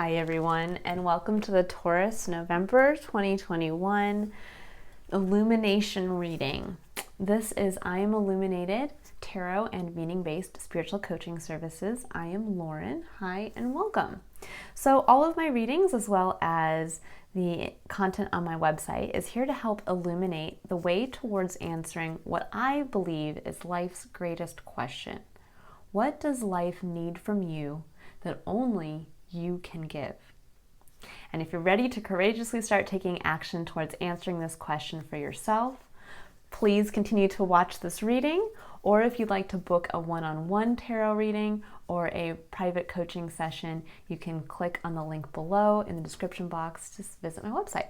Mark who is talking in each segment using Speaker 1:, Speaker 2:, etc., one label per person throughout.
Speaker 1: Hi everyone, and welcome to the Taurus November 2021 Illumination reading. This is I Am Illuminated, Tarot and Meaning-Based Spiritual Coaching Services. I am Lauren. Hi and welcome. So all of my readings, as well as the content on my website, is here to help illuminate the way towards answering what I believe is life's greatest question. What does life need from you that only you can give? And if you're ready to courageously start taking action towards answering this question for yourself, please continue to watch this reading, or if you'd like to book a one-on-one tarot reading or a private coaching session, you can click on the link below in the description box to visit my website.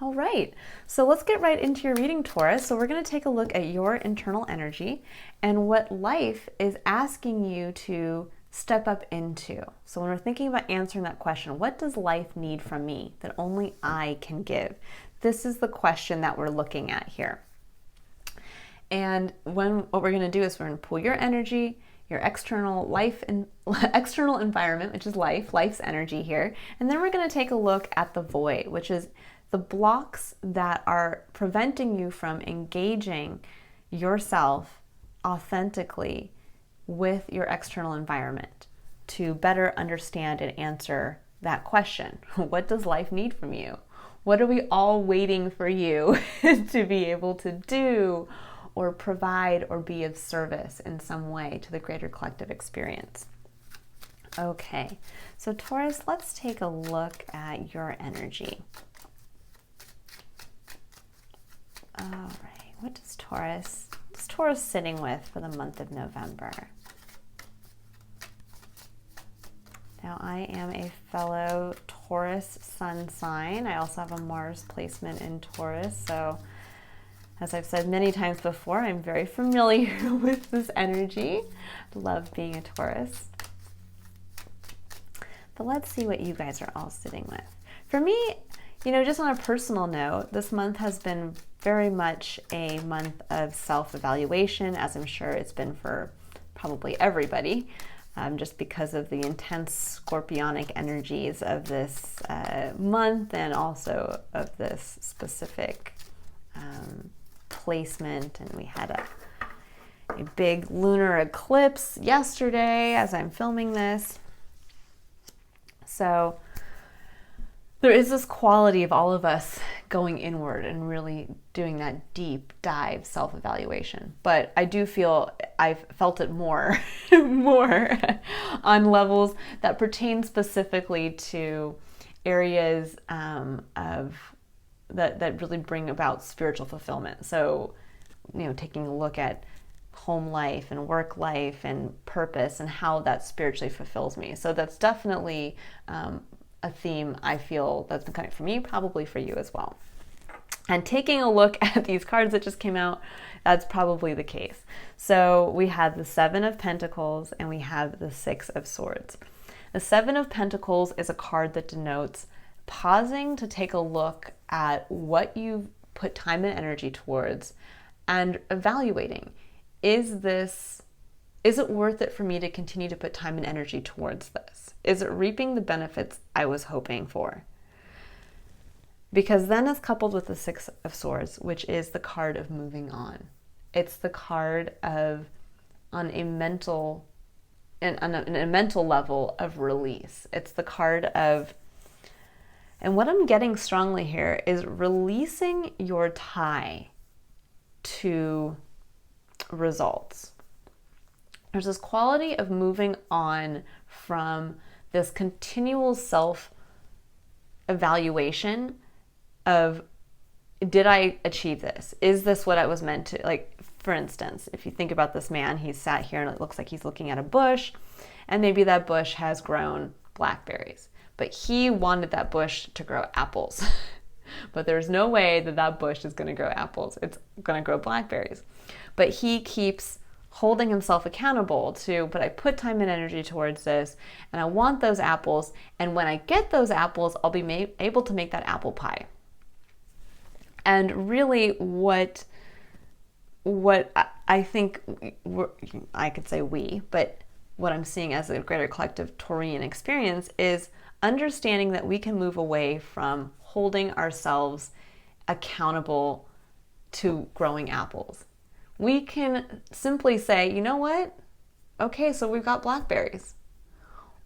Speaker 1: All right, so let's get right into your reading, Taurus. So we're going to take a look at your internal energy and what life is asking you to step up into. So when we're thinking about answering that question, what does life need from me that only I can give? This is the question that we're looking at here. And what we're going to do is we're going to pull your energy, your external life and external environment, which is life's energy here. And then we're going to take a look at the void, which is the blocks that are preventing you from engaging yourself authentically with your external environment to better understand and answer that question. What does life need from you? What are we all waiting for you to be able to do or provide or be of service in some way to the greater collective experience? Okay, so Taurus, let's take a look at your energy. All right, what is Taurus sitting with for the month of November? Now, I am a fellow Taurus sun sign. I also have a Mars placement in Taurus. So, as I've said many times before, I'm very familiar with this energy. Love being a Taurus. But let's see what you guys are all sitting with. For me, just on a personal note, this month has been very much a month of self-evaluation, as I'm sure it's been for probably everybody. Just because of the intense scorpionic energies of this month and also of this specific placement. And we had a big lunar eclipse yesterday as I'm filming this. So there is this quality of all of us going inward and really doing that deep dive self-evaluation. But I do feel I've felt it more on levels that pertain specifically to areas of that really bring about spiritual fulfillment. So, taking a look at home life and work life and purpose and how that spiritually fulfills me. So that's definitely a theme I feel that's been coming for me, probably for you as well. And taking a look at these cards that just came out, that's probably the case. So we have the Seven of Pentacles and we have the Six of Swords. The Seven of Pentacles is a card that denotes pausing to take a look at what you've put time and energy towards and evaluating, is it worth it for me to continue to put time and energy towards this? Is it reaping the benefits I was hoping for? Because then it's coupled with the Six of Swords, which is the card of moving on. It's the card of on a mental level of release. It's the card of, and what I'm getting strongly here is releasing your tie to results. There's this quality of moving on from this continual self-evaluation of, did I achieve this? Is this what I was meant to? Like, for instance, if you think about this man, he's sat here and it looks like he's looking at a bush, and maybe that bush has grown blackberries, but he wanted that bush to grow apples. But there's no way that bush is going to grow apples. It's going to grow blackberries. But he keeps holding himself accountable to, but I put time and energy towards this, and I want those apples, and when I get those apples, I'll be able to make that apple pie. And really what I think, I could say we, but what I'm seeing as a greater collective Taurian experience is understanding that we can move away from holding ourselves accountable to growing apples. We can simply say, you know what? Okay, so we've got blackberries.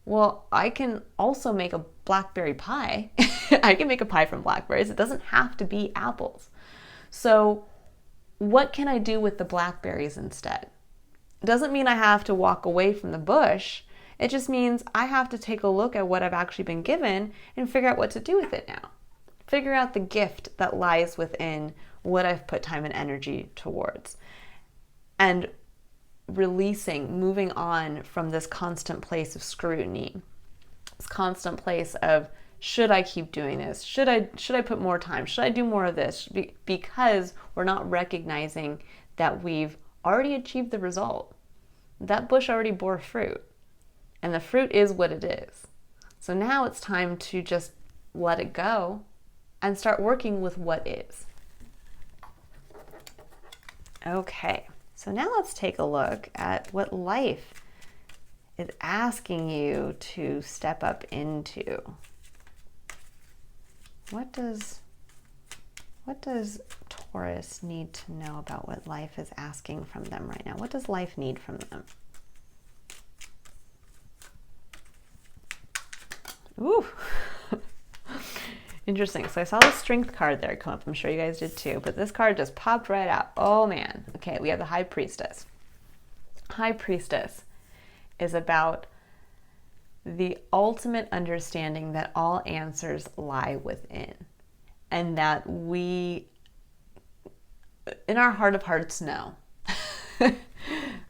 Speaker 1: Well, I can also make a blackberry pie. I can make a pie from blackberries. It doesn't have to be apples. So what can I do with the blackberries instead? It doesn't mean I have to walk away from the bush. It just means I have to take a look at what I've actually been given and figure out what to do with it now. Figure out the gift that lies within what I've put time and energy towards. And releasing, moving on from this constant place of scrutiny, this constant place of, should I keep doing this? Should I put more time? Should I do more of this? Because we're not recognizing that we've already achieved the result. That bush already bore fruit, and the fruit is what it is. So now it's time to just let it go and start working with what is. Okay, so now let's take a look at what life is asking you to step up into. What does Taurus need to know about what life is asking from them right now? What does life need from them? Ooh. Interesting. So I saw the Strength card there come up. I'm sure you guys did too, but this card just popped right out. Oh man. Okay, we have the High Priestess. High Priestess is about the ultimate understanding that all answers lie within, and that we, in our heart of hearts, know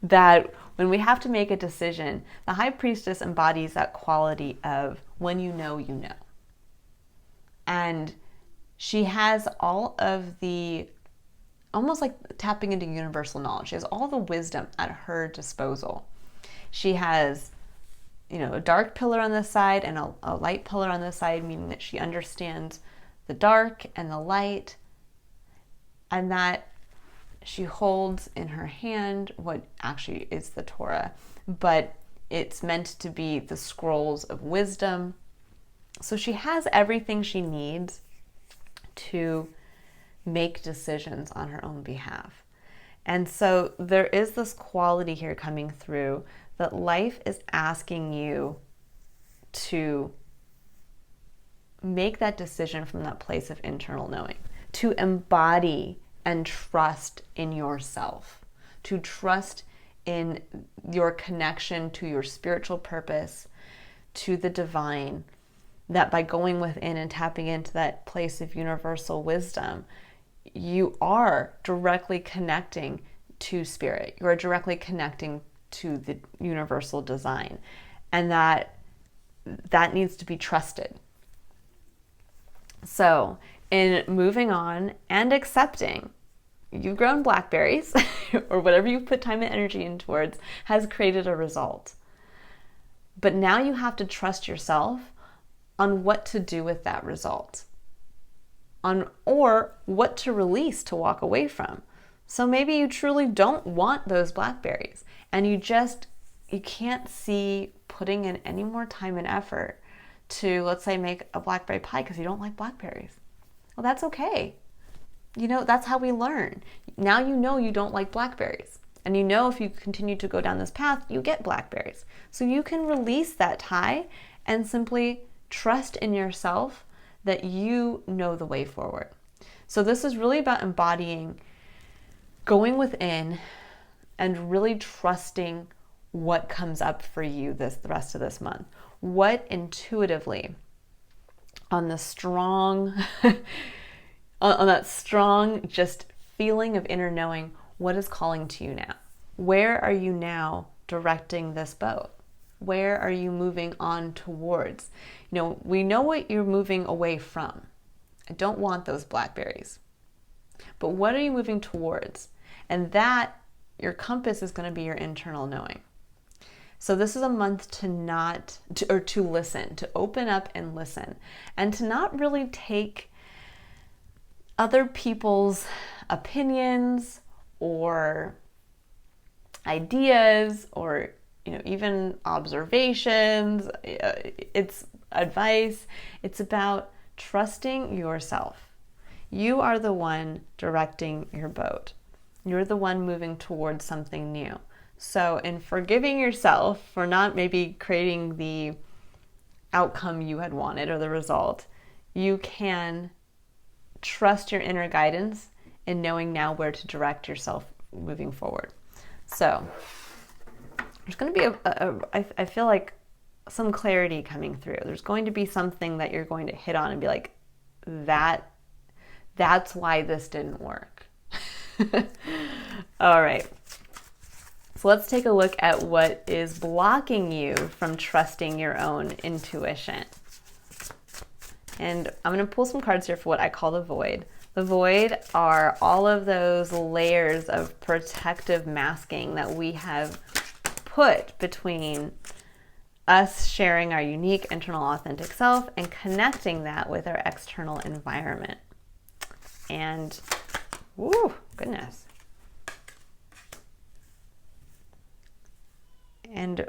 Speaker 1: that when we have to make a decision, the High Priestess embodies that quality of when you know, you know. And she has all of the, almost like tapping into universal knowledge. She has all the wisdom at her disposal. She has, a dark pillar on this side and a light pillar on this side, meaning that she understands the dark and the light, and that she holds in her hand what actually is the Torah, but it's meant to be the scrolls of wisdom. So she has everything she needs to make decisions on her own behalf. And so there is this quality here coming through that life is asking you to make that decision from that place of internal knowing, to embody and trust in yourself, to trust in your connection to your spiritual purpose, to the divine, that by going within and tapping into that place of universal wisdom, you are directly connecting to spirit. You are directly connecting to the universal design, and that needs to be trusted. So in moving on and accepting, you've grown blackberries or whatever you've put time and energy in towards has created a result. But now you have to trust yourself on what to do with that result, or what to release, to walk away from. So maybe you truly don't want those blackberries, and you can't see putting in any more time and effort to, let's say, make a blackberry pie because you don't like blackberries. Well, that's okay. That's how we learn. Now you don't like blackberries. And if you continue to go down this path, you get blackberries. So you can release that tie and simply trust in yourself that you know the way forward. So this is really about embodying, going within, and really trusting what comes up for you the rest of this month. What intuitively, on the strong, on that strong just feeling of inner knowing, what is calling to you now? Where are you now directing this boat? Where are you moving on towards? We know what you're moving away from. I don't want those blackberries. But what are you moving towards? And that, your compass is going to be your internal knowing. So this is a month to listen, to open up and listen, and to not really take other people's opinions or ideas or even observations, it's advice. It's about trusting yourself. You are the one directing your boat. You're the one moving towards something new. So in forgiving yourself for not maybe creating the outcome you had wanted or the result, you can trust your inner guidance in knowing now where to direct yourself moving forward. So there's going to be I feel like some clarity coming through. There's going to be something that you're going to hit on and be like, that's why this didn't work. All right. So let's take a look at what is blocking you from trusting your own intuition. And I'm going to pull some cards here for what I call the void. The void are all of those layers of protective masking that we have put between us sharing our unique internal authentic self and connecting that with our external environment. And, woo, goodness. And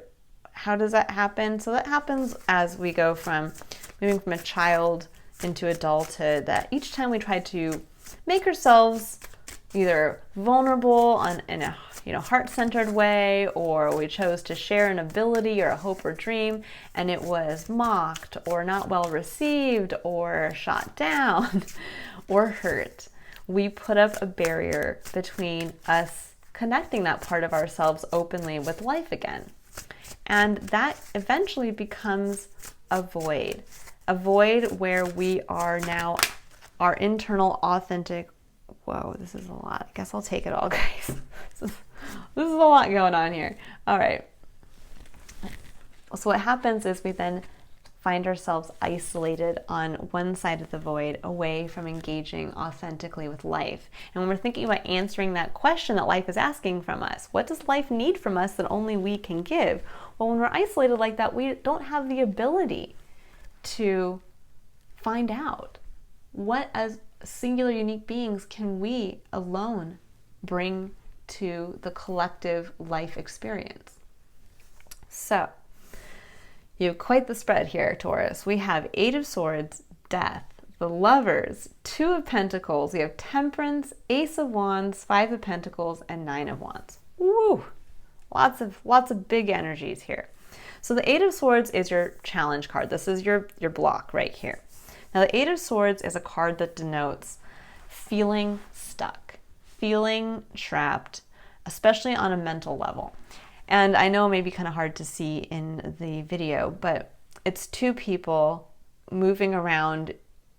Speaker 1: how does that happen? So that happens as we go from moving from a child into adulthood, that each time we try to make ourselves either vulnerable in a heart-centered way, or we chose to share an ability or a hope or dream, and it was mocked or not well received or shot down or hurt, we put up a barrier between us connecting that part of ourselves openly with life again. And that eventually becomes a void where we are now our internal authentic. Whoa, this is a lot. I guess I'll take it all, guys. This is a lot going on here. All right. So what happens is we then find ourselves isolated on one side of the void, away from engaging authentically with life. And when we're thinking about answering that question that life is asking from us, what does life need from us that only we can give? Well, when we're isolated like that, we don't have the ability to find out what, as singular unique beings, can we alone bring to the collective life experience. So you have quite the spread here, Taurus. We have 8 of Swords, Death, the Lovers, 2 of Pentacles. We have Temperance, Ace of Wands, 5 of Pentacles, and 9 of Wands. Woo! Lots of big energies here. So the 8 of Swords is your challenge card. This is your block right here. Now the 8 of Swords is a card that denotes feeling stuck, feeling trapped, especially on a mental level. And I know it may be kind of hard to see in the video, but it's 2 people moving around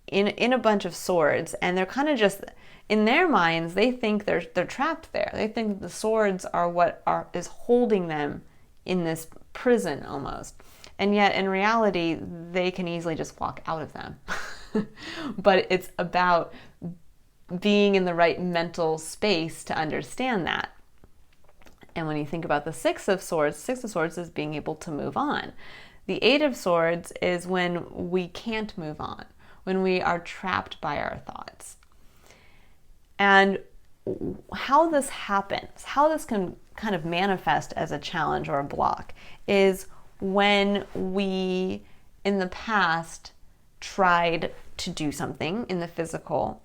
Speaker 1: in a bunch of swords, and they're kind of just, in their minds, they think they're trapped there. They think the swords are what is holding them in this prison almost. And yet in reality, they can easily just walk out of them. But it's about being in the right mental space to understand that. And when you think about the 6 of Swords is being able to move on. The 8 of Swords is when we can't move on, when we are trapped by our thoughts. And how this happens, how this can kind of manifest as a challenge or a block, is when we, in the past, tried to do something in the physical,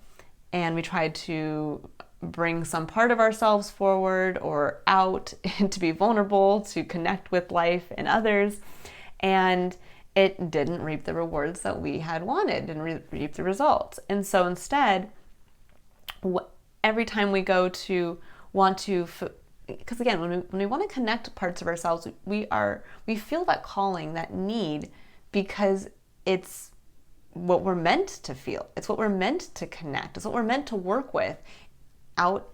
Speaker 1: and we tried to bring some part of ourselves forward or out to be vulnerable, to connect with life and others, and it didn't reap the rewards that we had wanted, didn't reap the results. And so instead, every time we go to want to, because again, when we want to connect parts of ourselves, we feel that calling, that need, because it's what we're meant to feel. It's what we're meant to connect. It's what we're meant to work with out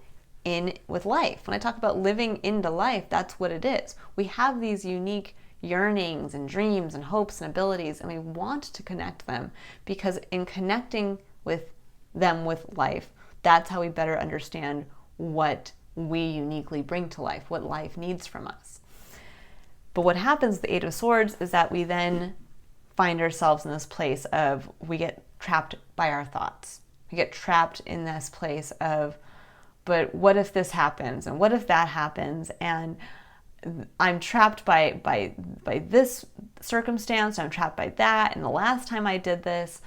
Speaker 1: with life. When I talk about living into life, that's what it is. We have these unique yearnings and dreams and hopes and abilities, and we want to connect them, because in connecting with them with life, that's how we better understand what we uniquely bring to life, what life needs from us. But what happens with the 8 of Swords is that we then find ourselves in this place of, we get trapped by our thoughts. We get trapped in this place of, but what if this happens? And what if that happens? And I'm trapped by this circumstance, I'm trapped by that, and the last time I did this,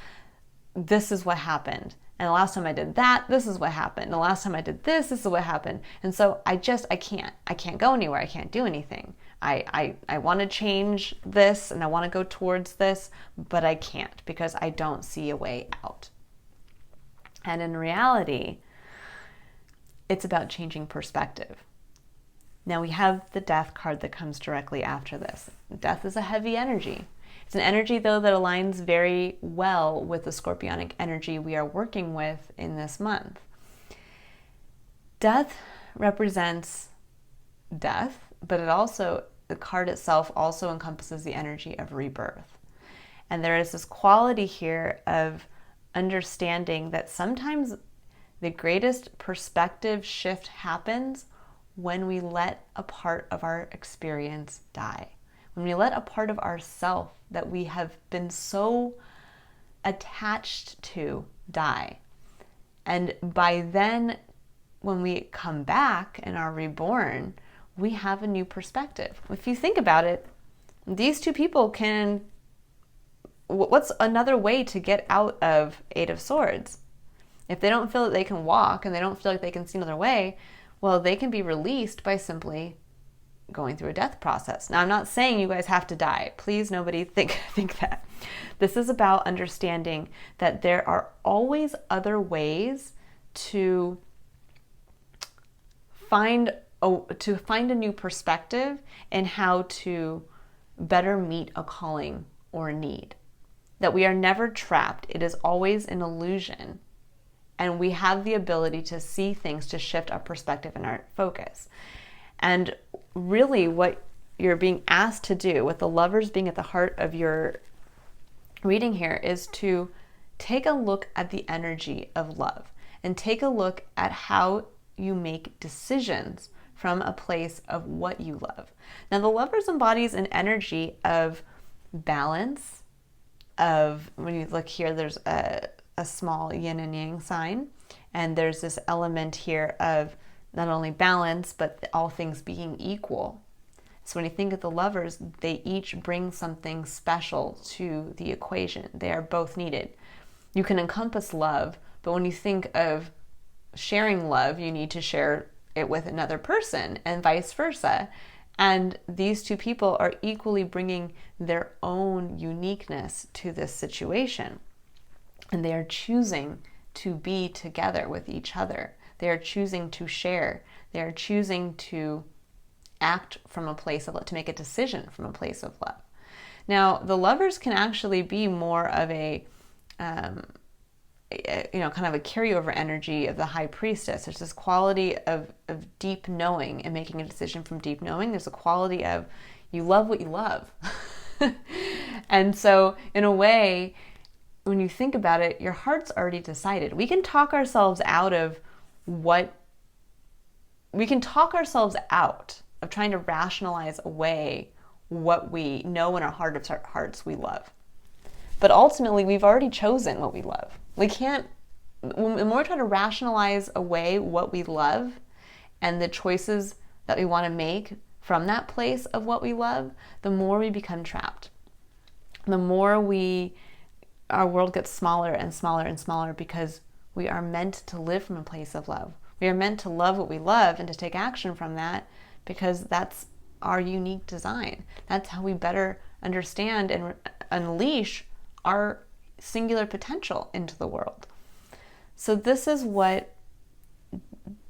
Speaker 1: this is what happened. And the last time I did that, this is what happened. And the last time I did this, this is what happened. And so I can't go anywhere. I can't do anything. I want to change this and I want to go towards this, but I can't because I don't see a way out. And in reality, it's about changing perspective. Now we have the Death card that comes directly after this. Death is a heavy energy. It's an energy, though, that aligns very well with the scorpionic energy we are working with in this month. Death represents death, but the card itself also encompasses the energy of rebirth. And there is this quality here of understanding that sometimes the greatest perspective shift happens when we let a part of our experience die. When we let a part of ourself that we have been so attached to die. And by then, when we come back and are reborn, we have a new perspective. If you think about it, these two people what's another way to get out of Eight of Swords? If they don't feel that they can walk and they don't feel like they can see another way, well, they can be released by simply going through a death process. Now, I'm not saying you guys have to die. Please, nobody think that. This is about understanding that there are always other ways to find a new perspective and how to better meet a calling or a need. That we are never trapped. It is always an illusion. And we have the ability to see things, to shift our perspective and our focus. And really what you're being asked to do, with the Lovers being at the heart of your reading here, is to take a look at the energy of love and take a look at how you make decisions from a place of what you love. Now, the Lovers embodies an energy of balance, of, when you look here, there's a small yin and yang sign, and there's this element here of not only balance, but all things being equal. So when you think of the Lovers, they each bring something special to the equation. They are both needed. You can encompass love, but when you think of sharing love, you need to share it with another person and vice versa. And these two people are equally bringing their own uniqueness to this situation. And they are choosing to be together with each other. They are choosing to share. They are choosing to act from a place of love, to make a decision from a place of love. Now, the Lovers can actually be more of a, kind of a carryover energy of the High Priestess. There's this quality of deep knowing and making a decision from deep knowing. There's a quality of you love what you love. And so, in a way, when you think about it, your heart's already decided. We can talk ourselves out of trying to rationalize away what we know in our heart of hearts we love. But ultimately, we've already chosen what we love. We can't, when we're trying to rationalize away what we love and the choices that we want to make from that place of what we love, the more we become trapped. The more our world gets smaller and smaller and smaller, because we are meant to live from a place of love. We are meant to love what we love and to take action from that, because that's our unique design. That's how we better understand and unleash our singular potential into the world. So this is what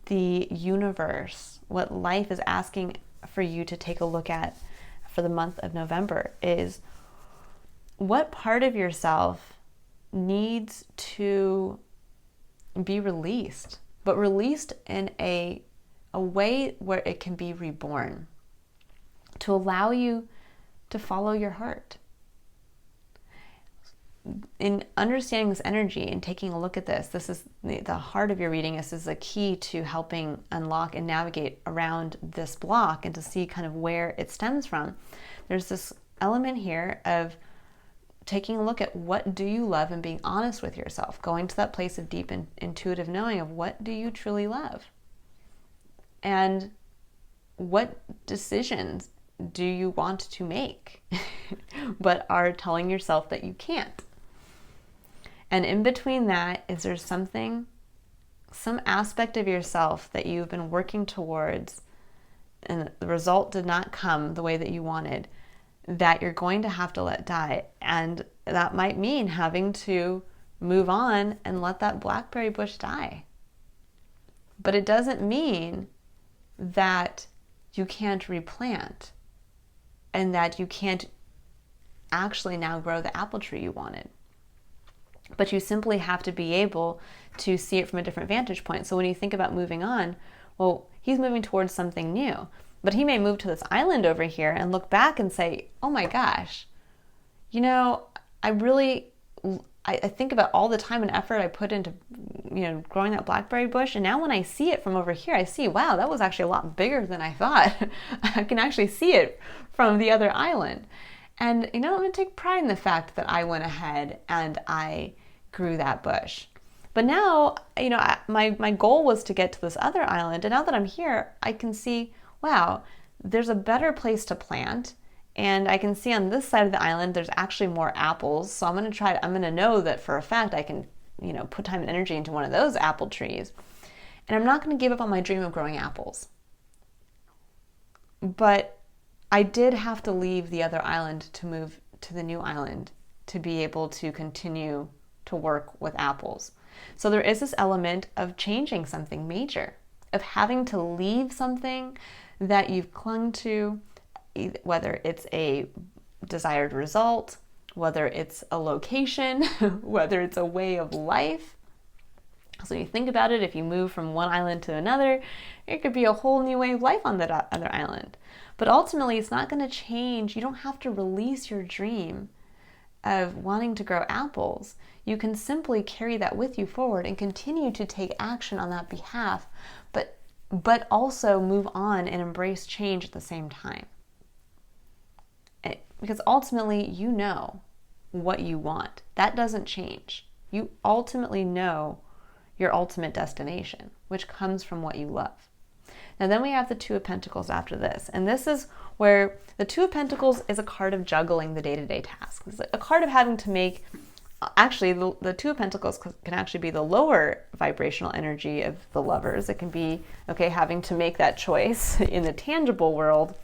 Speaker 1: the universe, what life is asking for you to take a look at for the month of November, is what part of yourself needs to be released, but released in a way where it can be reborn, to allow you to follow your heart. In understanding this energy and taking a look at this is the heart of your reading. This is a key to helping unlock and navigate around this block and to see kind of where it stems from. There's this element here of taking a look at what do you love and being honest with yourself, going to that place of deep and intuitive knowing of what do you truly love. And what decisions do you want to make, but are telling yourself that you can't? And in between that, is there something, some aspect of yourself that you've been working towards and the result did not come the way that you wanted, that you're going to have to let die? And that might mean having to move on and let that blackberry bush die. But it doesn't mean that you can't replant and that you can't actually now grow the apple tree you wanted. But you simply have to be able to see it from a different vantage point. So when you think about moving on, well, he's moving towards something new, but he may move to this island over here and look back and say, oh my gosh, you know, I think about all the time and effort I put into, you know, growing that blackberry bush. And now when I see it from over here, I see, wow, that was actually a lot bigger than I thought. I can actually see it from the other island. And, you know, I'm going to take pride in the fact that I went ahead and I grew that bush. But now, you know, my goal was to get to this other island. And now that I'm here, I can see, wow, there's a better place to plant. And I can see on this side of the island, there's actually more apples. So I'm going to know that for a fact I can, you know, put time and energy into one of those apple trees. And I'm not going to give up on my dream of growing apples. But I did have to leave the other island to move to the new island to be able to continue to work with apples. So there is this element of changing something major, of having to leave something that you've clung to, whether it's a desired result, whether it's a location, whether it's a way of life. So you think about it, if you move from one island to another, it could be a whole new way of life on that other island. But ultimately, it's not going to change. You don't have to release your dream of wanting to grow apples. You can simply carry that with you forward and continue to take action on that behalf, but also move on and embrace change at the same time. Because ultimately, you know what you want. That doesn't change. You ultimately know your ultimate destination, which comes from what you love. Now then we have the Two of Pentacles after this. And this is where the Two of Pentacles is a card of juggling the day-to-day tasks. It's a card of having to make, actually the Two of Pentacles can actually be the lower vibrational energy of the lovers. It can be, okay, having to make that choice in the tangible world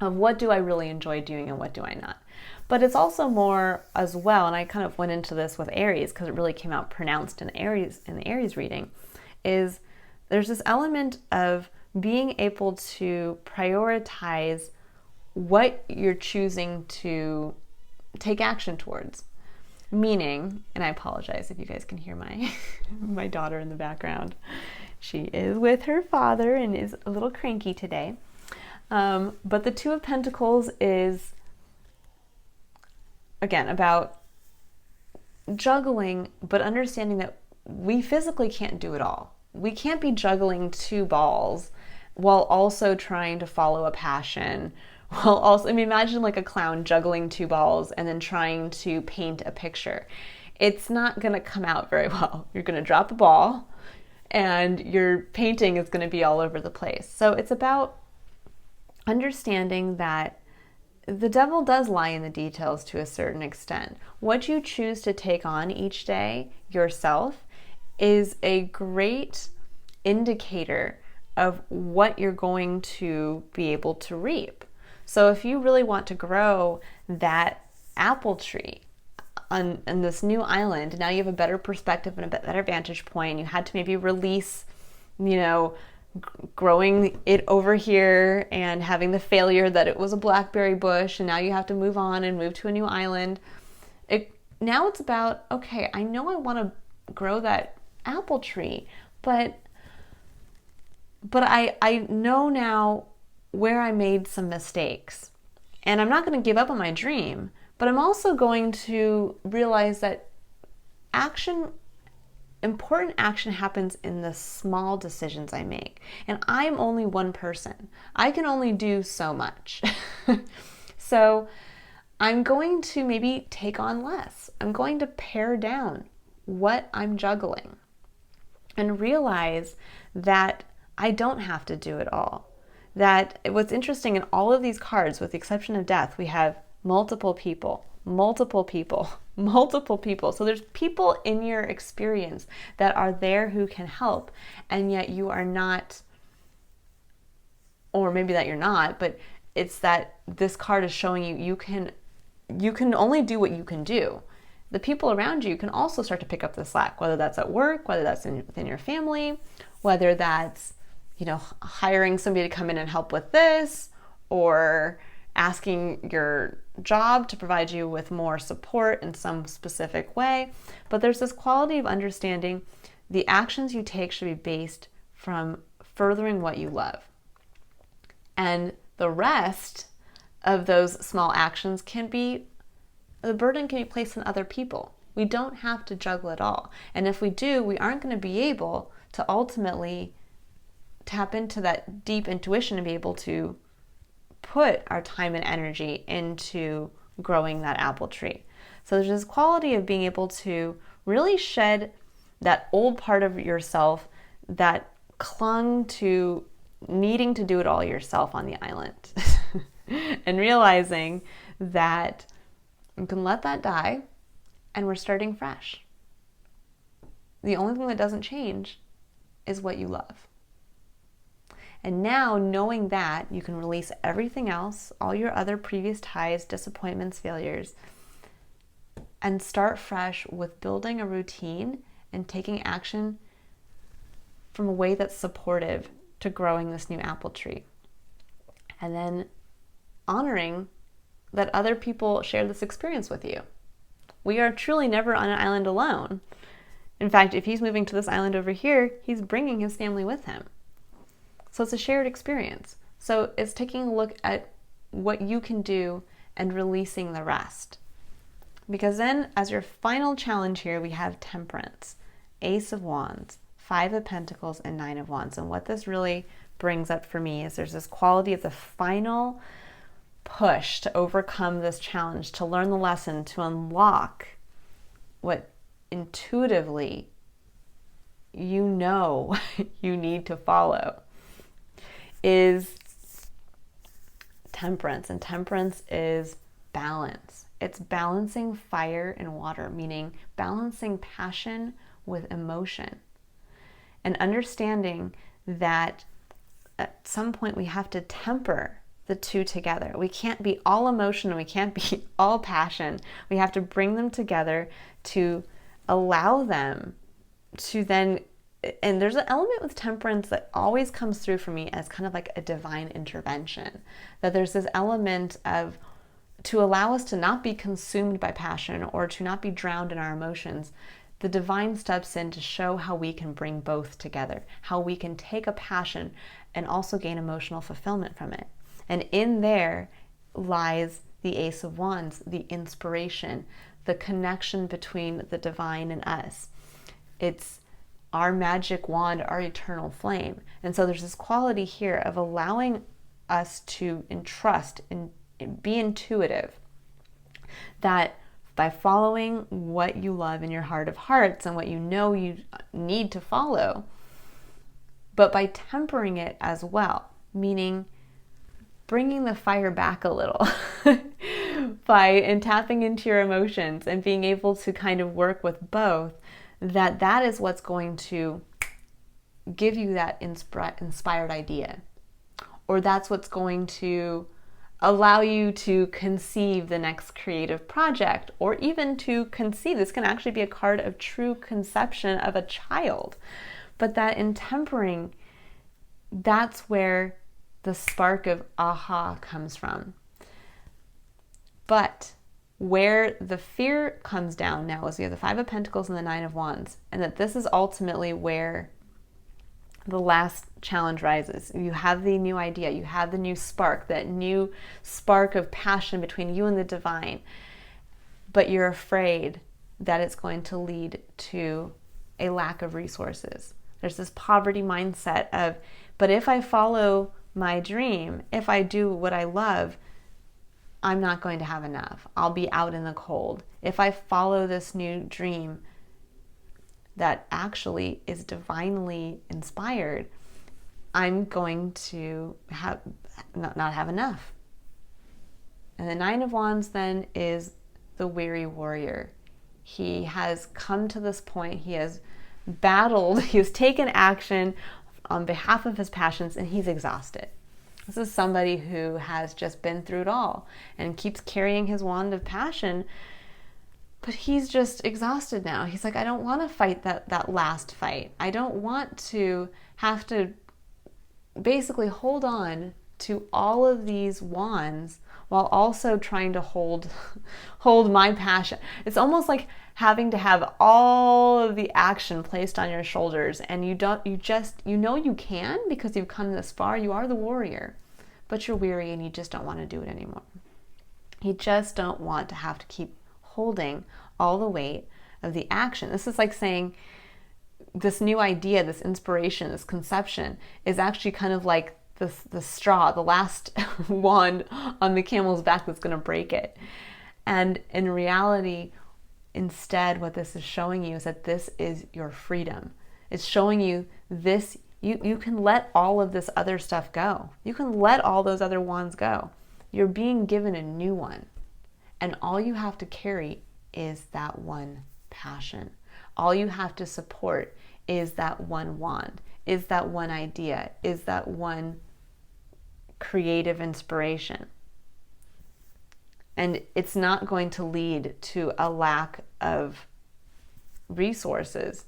Speaker 1: of what do I really enjoy doing and what do I not. But it's also more as well, and I kind of went into this with Aries because it really came out pronounced in the Aries reading, is there's this element of being able to prioritize what you're choosing to take action towards. Meaning, and I apologize if you guys can hear my daughter in the background. She is with her father and is a little cranky today. But the Two of Pentacles is, again, about juggling, but understanding that we physically can't do it all. We can't be juggling two balls while also trying to follow a passion. While also, I mean, imagine like a clown juggling two balls and then trying to paint a picture. It's not going to come out very well. You're going to drop the ball and your painting is going to be all over the place. So it's about understanding that the devil does lie in the details to a certain extent. What you choose to take on each day yourself is a great indicator of what you're going to be able to reap. So if you really want to grow that apple tree on this new island, now you have a better perspective and a better vantage point. You had to maybe release, you know, growing it over here and having the failure that it was a blackberry bush, and now you have to move on and move to a new island. Now it's about, okay, I know I want to grow that apple tree, but I know now where I made some mistakes. And I'm not going to give up on my dream, but I'm also going to realize that important action happens in the small decisions I make. And I'm only one person. I can only do so much. So I'm going to maybe take on less. I'm going to pare down what I'm juggling and realize that I don't have to do it all. that what's interesting in all of these cards, with the exception of death, we have multiple people, multiple people, multiple people. So there's people in your experience that are there who can help, and yet you are not, or maybe that you're not, but it's that this card is showing you you can only do what you can do. The people around you can also start to pick up the slack, whether that's at work, whether that's within your family, whether that's, you know, hiring somebody to come in and help with this, or asking your job to provide you with more support in some specific way. But there's this quality of understanding the actions you take should be based from furthering what you love. And the rest of those small actions the burden can be placed on other people. We don't have to juggle it all. And if we do, we aren't going to be able to ultimately tap into that deep intuition and be able to put our time and energy into growing that apple tree. So there's this quality of being able to really shed that old part of yourself that clung to needing to do it all yourself on the island and realizing that you can let that die and we're starting fresh. The only thing that doesn't change is what you love. And now, knowing that, you can release everything else, all your other previous ties, disappointments, failures, and start fresh with building a routine and taking action from a way that's supportive to growing this new apple tree. And then honoring that other people share this experience with you. We are truly never on an island alone. In fact, if he's moving to this island over here, he's bringing his family with him. So it's a shared experience. So it's taking a look at what you can do and releasing the rest. Because then, as your final challenge here, we have Temperance, Ace of Wands, Five of Pentacles, and Nine of Wands. And what this really brings up for me is there's this quality of the final push to overcome this challenge, to learn the lesson, to unlock what intuitively you know you need to follow, is Temperance. And Temperance is balance. It's balancing fire and water, meaning balancing passion with emotion, and understanding that at some point we have to temper the two together. We can't be all emotion and we can't be all passion. We have to bring them together to allow them to then, and there's an element with Temperance that always comes through for me as kind of like a divine intervention, that there's this element of, to allow us to not be consumed by passion or to not be drowned in our emotions, the divine steps in to show how we can bring both together, how we can take a passion and also gain emotional fulfillment from it. And in there lies the Ace of Wands, the inspiration, the connection between the divine and us. It's our magic wand, our eternal flame. And so there's this quality here of allowing us to entrust and be intuitive, that by following what you love in your heart of hearts and what you know you need to follow, but by tempering it as well, meaning bringing the fire back a little and tapping into your emotions and being able to kind of work with both, that is what's going to give you that inspired idea, or that's what's going to allow you to conceive the next creative project, or even to conceive. This can actually be a card of true conception of a child. But that in tempering, that's where the spark of aha comes from. But where the fear comes down now is we have the Five of Pentacles and the Nine of Wands, and that this is ultimately where the last challenge rises. You have the new idea, you have the new spark, that new spark of passion between you and the divine, but you're afraid that it's going to lead to a lack of resources. There's this poverty mindset of, but if I follow my dream, if I do what I love, I'm not going to have enough. I'll be out in the cold. If I follow this new dream that actually is divinely inspired, I'm going to not have enough. And the Nine of Wands then is the weary warrior. He has come to this point. He has battled. He has taken action on behalf of his passions, and he's exhausted. This is somebody who has just been through it all and keeps carrying his wand of passion, but he's just exhausted now. He's like, I don't want to fight that last fight. I don't want to have to basically hold on to all of these wands while also trying to hold my passion. It's almost like having to have all of the action placed on your shoulders, and you know you can because you've come this far. You are the warrior, but you're weary and you just don't want to do it anymore. You just don't want to have to keep holding all the weight of the action. This is like saying this new idea, this inspiration, this conception is actually kind of like the straw, the last wand on the camel's back that's going to break it. And in reality, instead, what this is showing you is that this is your freedom. It's showing you this, you can let all of this other stuff go. You can let all those other wands go. You're being given a new one. And all you have to carry is that one passion. All you have to support is that one wand, is that one idea, is that one creative inspiration. And it's not going to lead to a lack of resources.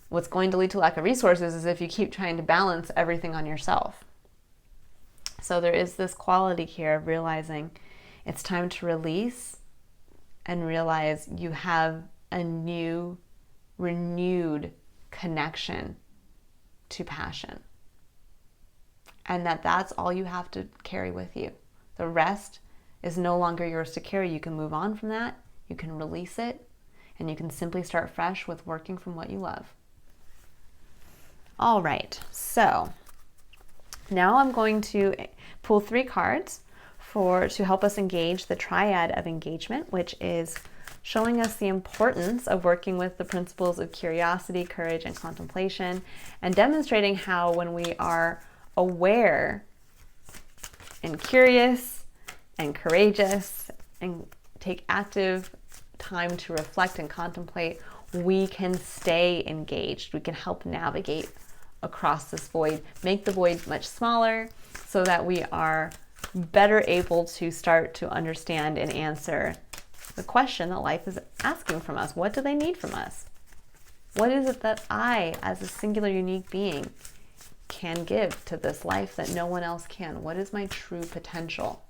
Speaker 1: What's going to lead to lack of resources is if you keep trying to balance everything on yourself. So there is this quality here of realizing it's time to release and realize you have a new, renewed connection to passion. And that's all you have to carry with you. The rest is no longer yours to carry. You can move on from that, you can release it, and you can simply start fresh with working from what you love. All right, so now I'm going to pull 3 cards to help us engage the Triad of Engagement, which is showing us the importance of working with the principles of curiosity, courage, and contemplation, and demonstrating how when we are aware and curious and courageous and take active time to reflect and contemplate, we can stay engaged. We can help navigate across this void, make the void much smaller so that we are better able to start to understand and answer the question that life is asking from us. What do they need from us? What is it that I, as a singular, unique being, can give to this life that no one else can? What is my true potential?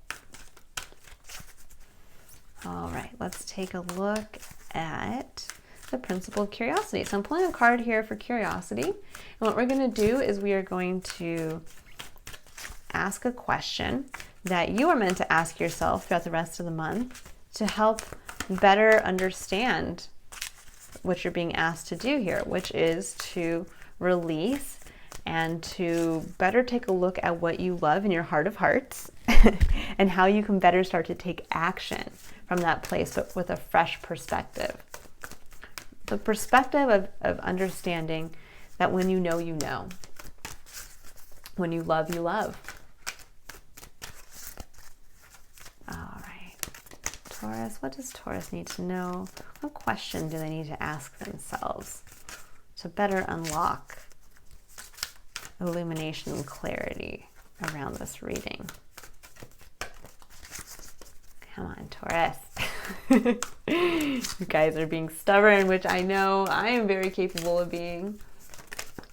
Speaker 1: All right, let's take a look at the principle of curiosity. So I'm pulling a card here for curiosity. And what we're going to do is we are going to ask a question that you are meant to ask yourself throughout the rest of the month to help better understand what you're being asked to do here, which is to release and to better take a look at what you love in your heart of hearts and how you can better start to take action from that place, but with a fresh perspective. The perspective of understanding that when you know, you know. When you love, you love. All right. Taurus, what does Taurus need to know? What question do they need to ask themselves to better unlock illumination and clarity around this reading? Come on, Taurus. You guys are being stubborn, which I know I am very capable of being.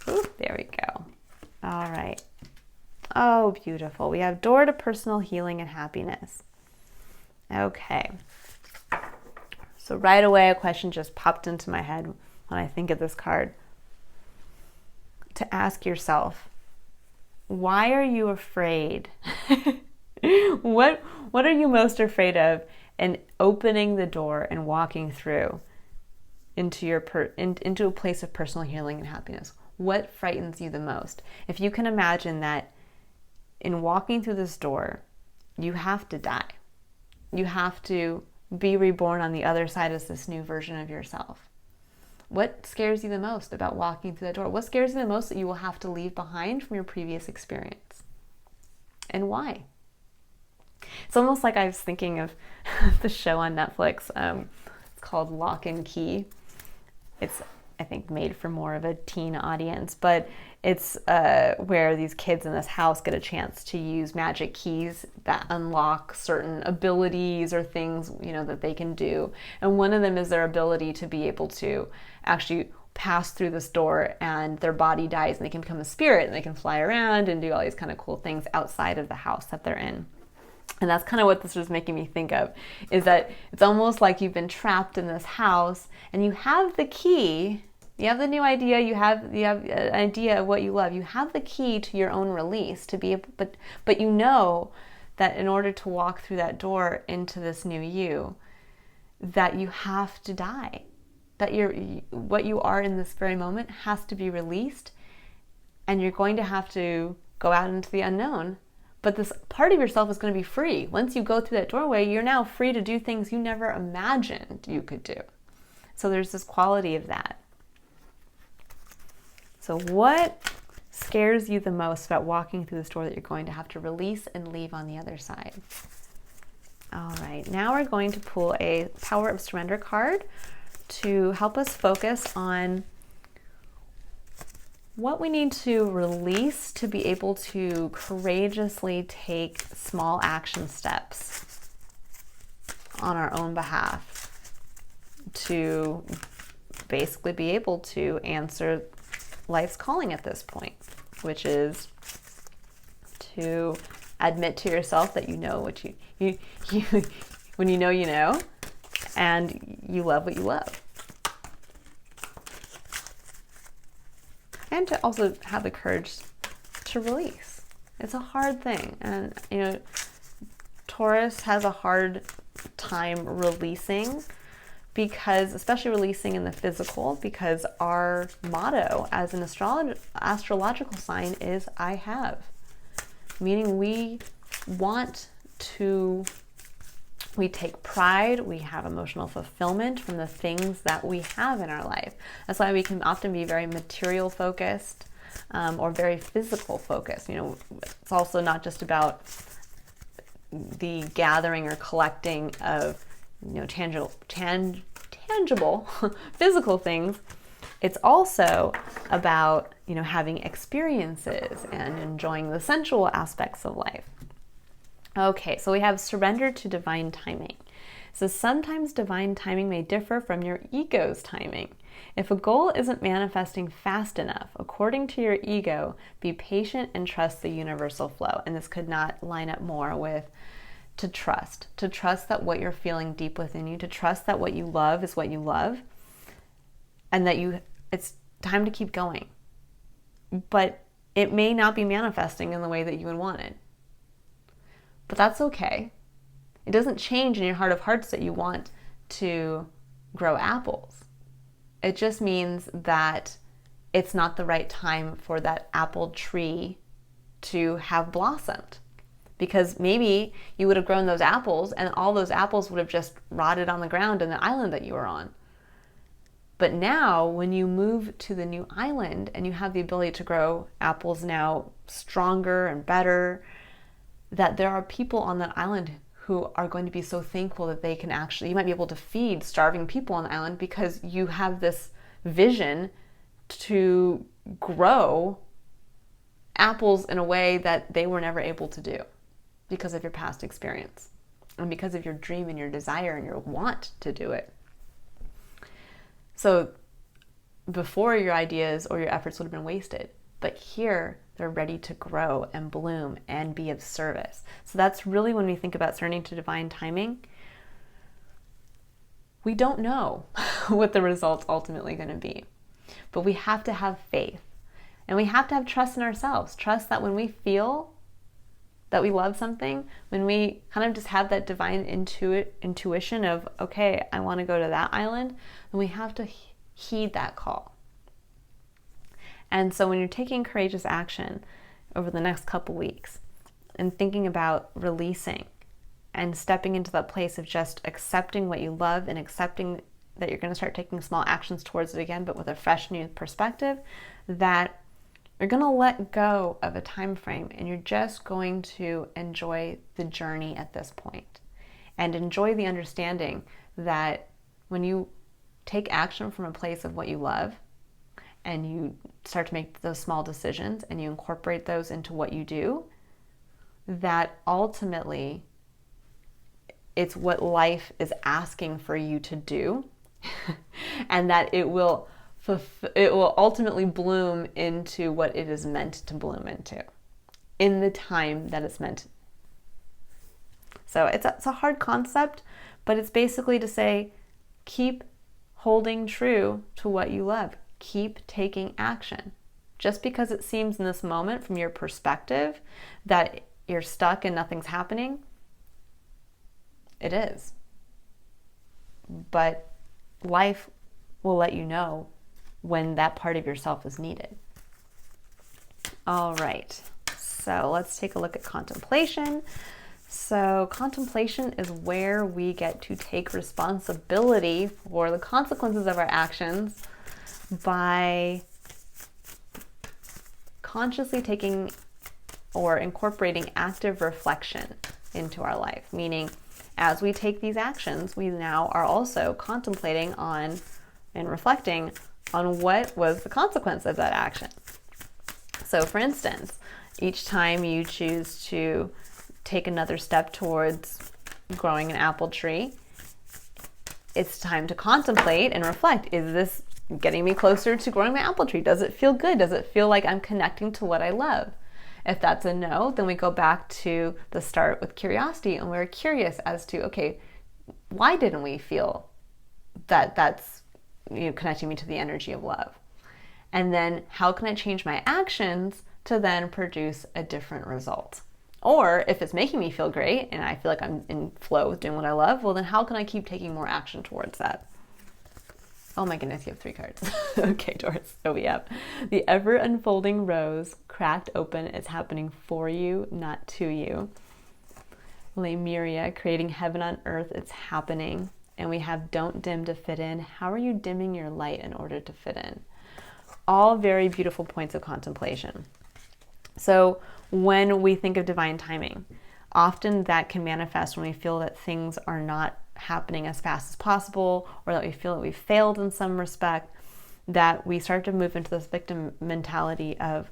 Speaker 1: Ooh, there we go. All right. Oh, beautiful. We have door to personal healing and happiness. Okay. So right away, a question just popped into my head when I think of this card. To ask yourself, why are you afraid? What are you most afraid of in opening the door and walking through into into a place of personal healing and happiness? What frightens you the most? If you can imagine that in walking through this door, you have to die. You have to be reborn on the other side as this new version of yourself. What scares you the most about walking through that door? What scares you the most that you will have to leave behind from your previous experience? And why? It's almost like I was thinking of the show on Netflix. It's called Lock and Key. It's, I think, made for more of a teen audience, but it's where these kids in this house get a chance to use magic keys that unlock certain abilities or things, that they can do. And one of them is their ability to be able to actually pass through this door and their body dies and they can become a spirit and they can fly around and do all these kind of cool things outside of the house that they're in. And that's kind of what this was making me think of, is that it's almost like you've been trapped in this house and you have the key. You have the new idea, you have an idea of what you love. You have the key to your own release to be able, but you know that in order to walk through that door into this new you, that you have to die. That what you are in this very moment has to be released, and you're going to have to go out into the unknown. But this part of yourself is going to be free. Once you go through that doorway, you're now free to do things you never imagined you could do. So there's this quality of that. So what scares you the most about walking through this door that you're going to have to release and leave on the other side? All right, now we're going to pull a Power of Surrender card to help us focus on what we need to release to be able to courageously take small action steps on our own behalf to basically be able to answer life's calling at this point, which is to admit to yourself that you know what you when you know, and you love what you love. And to also have the courage to release. It's a hard thing. And, Taurus has a hard time releasing because, especially releasing in the physical, because our motto as an astrological sign is I have. Meaning we take pride, we have emotional fulfillment from the things that we have in our life. That's why we can often be very material focused or very physical focused. It's also not just about the gathering or collecting of tangible physical things. It's also about having experiences and enjoying the sensual aspects of life. Okay, so we have surrender to divine timing. So sometimes divine timing may differ from your ego's timing. If a goal isn't manifesting fast enough, according to your ego, be patient and trust the universal flow. And this could not line up more with to trust that what you're feeling deep within you, to trust that what you love is what you love, and that it's time to keep going. But it may not be manifesting in the way that you would want it. But that's okay. It doesn't change in your heart of hearts that you want to grow apples. It just means that it's not the right time for that apple tree to have blossomed. Because maybe you would have grown those apples and all those apples would have just rotted on the ground in the island that you were on. But now when you move to the new island and you have the ability to grow apples now stronger and better, that there are people on that island who are going to be so thankful that they can actually, you might be able to feed starving people on the island because you have this vision to grow apples in a way that they were never able to do because of your past experience and because of your dream and your desire and your want to do it. So before, your ideas or your efforts would have been wasted, but here they're ready to grow and bloom and be of service. So that's really when we think about surrendering to divine timing. We don't know what the result's ultimately going to be, but we have to have faith and we have to have trust in ourselves. Trust that when we feel that we love something, when we kind of just have that divine intuition of, okay, I want to go to that island, then we have to heed that call. And so when you're taking courageous action over the next couple weeks and thinking about releasing and stepping into that place of just accepting what you love and accepting that you're going to start taking small actions towards it again, but with a fresh new perspective, that you're going to let go of a time frame and you're just going to enjoy the journey at this point and enjoy the understanding that when you take action from a place of what you love and you start to make those small decisions and you incorporate those into what you do, that ultimately it's what life is asking for you to do and that it will ultimately bloom into what it is meant to bloom into in the time that it's meant. So it's a hard concept, but it's basically to say, keep holding true to what you love. Keep taking action. Just because it seems in this moment from your perspective that you're stuck and nothing's happening, it is. But life will let you know when that part of yourself is needed. All right, so let's take a look at contemplation. So contemplation is where we get to take responsibility for the consequences of our actions by consciously taking or incorporating active reflection into our life. Meaning, as we take these actions, we now are also contemplating on and reflecting on what was the consequence of that action. So for instance, each time you choose to take another step towards growing an apple tree, it's time to contemplate and reflect. Is this getting me closer to growing my apple tree? Does it feel good? Does it feel like I'm connecting to what I love? If that's a no, then we go back to the start with curiosity and we're curious as to, okay, why didn't we feel that that's connecting me to the energy of love? And then how can I change my actions to then produce a different result? Or if it's making me feel great and I feel like I'm in flow with doing what I love, well then how can I keep taking more action towards that? Oh my goodness, you have 3 cards. Okay, Taurus. So we have the ever unfolding rose, cracked open. It's happening for you, not to you. Lemuria, creating heaven on earth. It's happening. And we have don't dim to fit in. How are you dimming your light in order to fit in? All very beautiful points of contemplation. So when we think of divine timing, often that can manifest when we feel that things are not happening as fast as possible, or that we feel that we failed in some respect, that we start to move into this victim mentality of,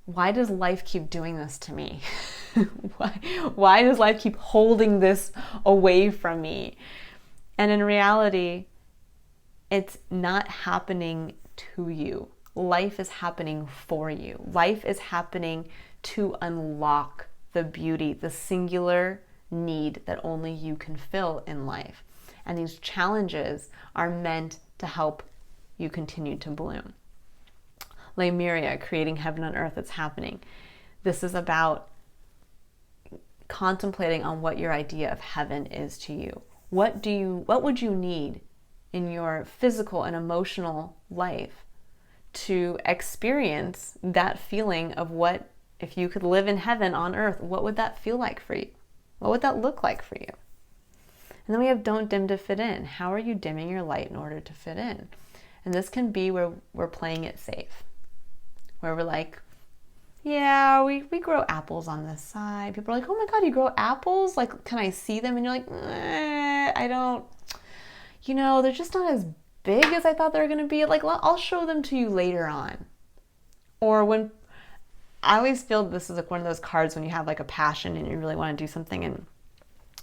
Speaker 1: why does life keep doing this to me? Why does life keep holding this away from me? And in reality, it's not happening to you. Life is happening for you. Life is happening to unlock the beauty, the singular need that only you can fill in life. And these challenges are meant to help you continue to bloom. Lemuria, creating heaven on earth. It's happening. This is about contemplating on what your idea of heaven is to you. What would you need in your physical and emotional life to experience that feeling of what, if you could live in heaven on earth, what would that feel like for you? What would that look like for you? And then we have don't dim to fit in. How are you dimming your light in order to fit in? And this can be where we're playing it safe, where we're like, yeah, we grow apples on this side. People are like, oh my God, you grow apples? Like, can I see them? And you're like, I don't, they're just not as big as I thought they were going to be. Like, I'll show them to you later on. Or when, I always feel this is like one of those cards when you have like a passion and you really want to do something, and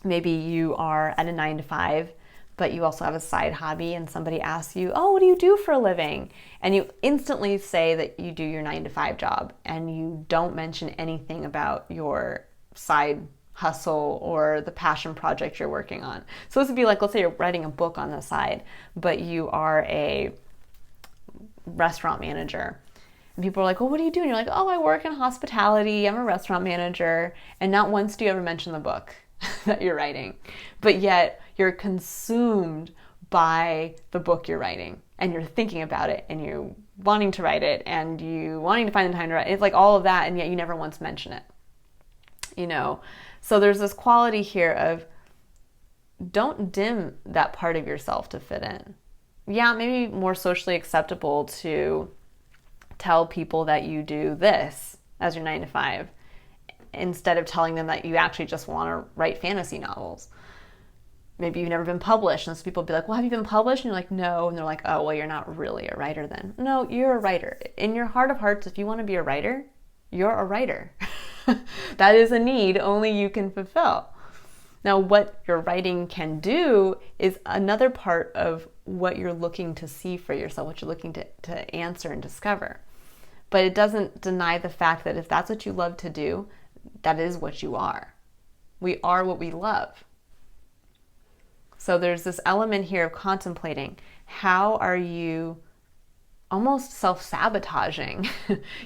Speaker 1: maybe you are at a 9-to-5, but you also have a side hobby, and somebody asks you, oh, what do you do for a living? And you instantly say that you do your 9-to-5 job, and you don't mention anything about your side hustle or the passion project you're working on. So this would be like, let's say you're writing a book on the side, but you are a restaurant manager. And people are like, well, what do you do? And you're like, oh, I work in hospitality. I'm a restaurant manager. And not once do you ever mention the book that you're writing. But yet you're consumed by the book you're writing. And you're thinking about it. And you're wanting to write it. And you wanting to find the time to write it. It's like all of that. And yet you never once mention it. So there's this quality here of don't dim that part of yourself to fit in. yeah, maybe more socially acceptable to tell people that you do this as your 9 to 5 instead of telling them that you actually just want to write fantasy novels. Maybe you've never been published, and so people will be like, well, have you been published? And you're like, no. And they're like, oh, well, you're not really a writer then. No, you're a writer. In your heart of hearts, if you want to be a writer, you're a writer. That is a need only you can fulfill. Now, what your writing can do is another part of what you're looking to see for yourself, what you're looking to answer and discover. But it doesn't deny the fact that if that's what you love to do, that is what you are. We are what we love. So there's this element here of contemplating. How are you almost self-sabotaging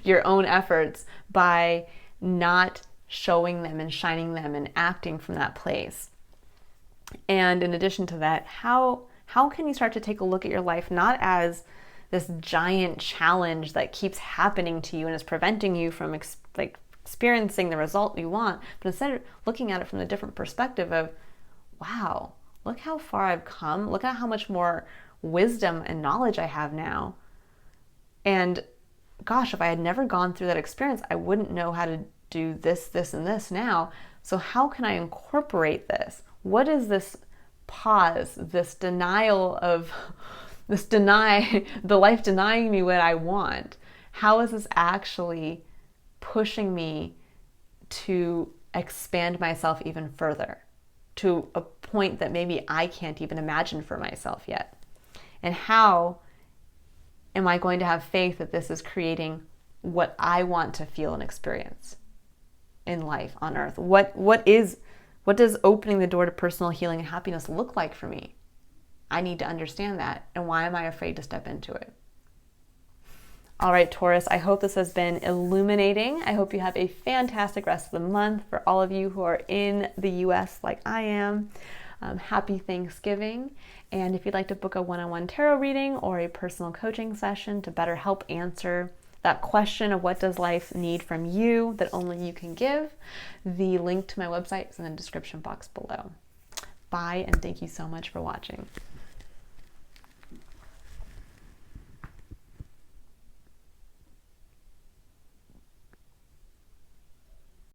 Speaker 1: your own efforts by not showing them and shining them and acting from that place? And in addition to that, how can you start to take a look at your life not as this giant challenge that keeps happening to you and is preventing you from experiencing the result you want, but instead of looking at it from a different perspective of, wow, look how far I've come. Look at how much more wisdom and knowledge I have now. And gosh, if I had never gone through that experience, I wouldn't know how to do this, this, and this now. So how can I incorporate this? What is this pause, this denial of, the life denying me what I want? How is this actually pushing me to expand myself even further to a point that maybe I can't even imagine for myself yet? And how am I going to have faith that this is creating what I want to feel and experience in life on earth? What does opening the door to personal healing and happiness look like for me? I need to understand that. And why am I afraid to step into it? All right, Taurus, I hope this has been illuminating. I hope you have a fantastic rest of the month. For all of you who are in the US like I am, happy Thanksgiving. And if you'd like to book a one-on-one tarot reading or a personal coaching session to better help answer that question of what does life need from you that only you can give, the link to my website is in the description box below. Bye, and thank you so much for watching.